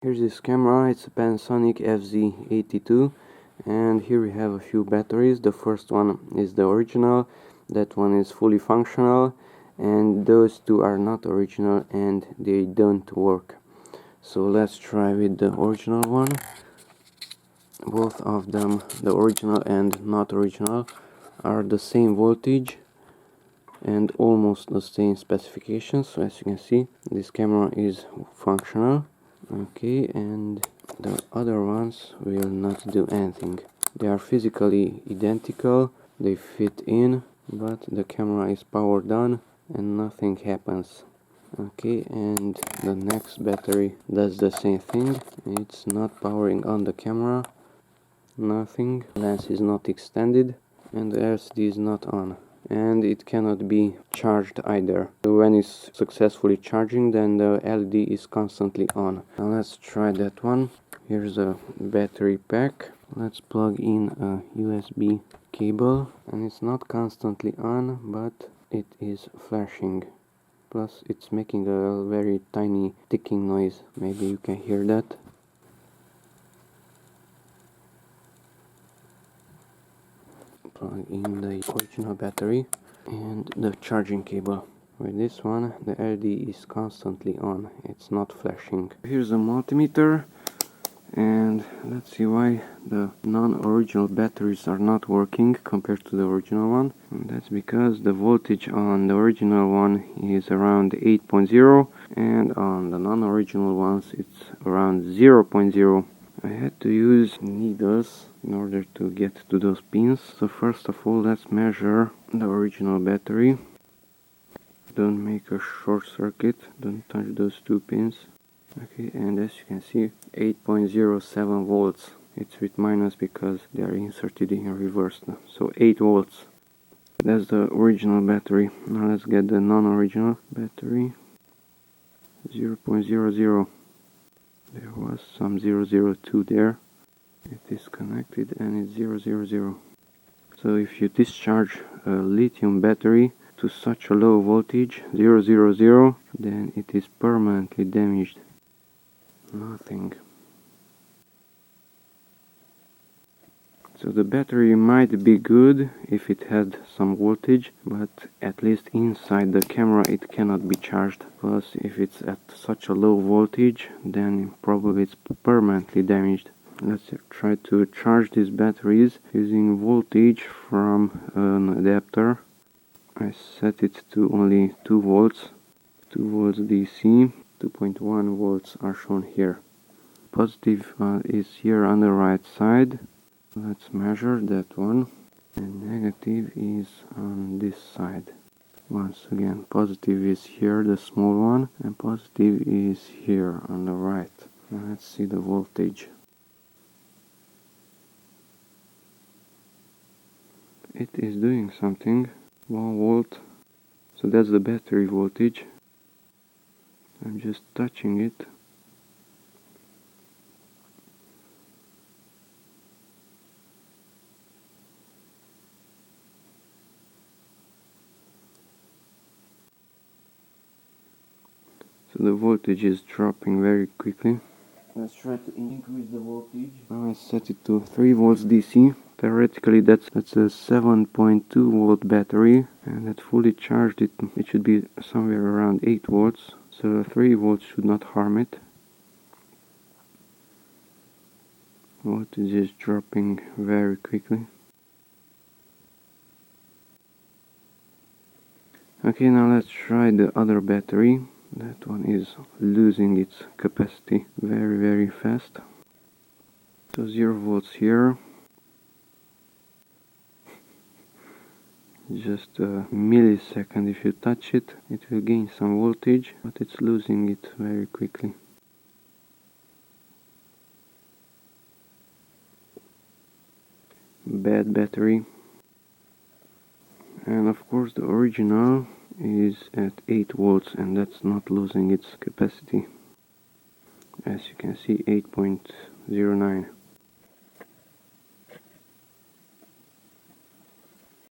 Here's this camera, it's a Panasonic FZ82, and here we have a few batteries. The first one is the original, that one is fully functional, and those two are not original and they don't work. So let's try with the original one. Both of them, the original and not original, are the same voltage and almost the same specifications. So as you can see, this camera is functional. Okay, and the other ones will not do anything. They are physically identical, they fit in, but the camera is powered on and nothing happens. Okay, and the next battery does the same thing. It's not powering on the camera, nothing. Lens is not extended and the LCD is not on. And it cannot be charged either. When it's successfully charging, then the LED is constantly on. Now let's try that one. Here's a battery pack. Let's plug in a USB cable, and it's not constantly on, but it is flashing. Plus it's making a very tiny ticking noise. Maybe you can hear that. Plug in the original battery and the charging cable. With this one, the LED is constantly on, it's not flashing. Here's a multimeter, and let's see why the non-original batteries are not working compared to the original one. And that's because the voltage on the original one is around 8.0 and on the non-original ones it's around 0.0. I had to use needles in order to get to those pins. So first of all, let's measure the original battery. Don't make a short circuit, don't touch those two pins. Okay, and as you can see, 8.07 volts. It's with minus because they are inserted in reverse. So 8 volts. That's the original battery. Now let's get the non-original battery. 0.00. There was some 002 there. It is connected and it's 000. So if you discharge a lithium battery to such a low voltage, 000, then it is permanently damaged. Nothing. So the battery might be good if it had some voltage, but at least inside the camera it cannot be charged. Plus if it's at such a low voltage, then probably it's permanently damaged. Let's try to charge these batteries using voltage from an adapter. I set it to only 2 volts, 2 volts DC, 2.1 volts are shown here. Positive is here on the right side. Let's measure that one, and negative is on this side. Once again, positive is here, the small one, and positive is here on the right. Now let's see the voltage. It is doing something, 1 volt, so that's the battery voltage. I'm just touching it. So the voltage is dropping very quickly. Let's try to increase the voltage. Now I set it to 3 volts DC. Theoretically that's a 7.2 volt battery, and at fully charged it should be somewhere around 8 volts. So 3 volts should not harm it. Voltage is dropping very quickly. Okay, now let's try the other battery. That one is losing its capacity very fast. So 0 volts here. Just a millisecond, if you touch it, it will gain some voltage, but it's losing it very quickly. Bad battery. And of course the original is at 8 volts and that's not losing its capacity. As you can see, 8.09.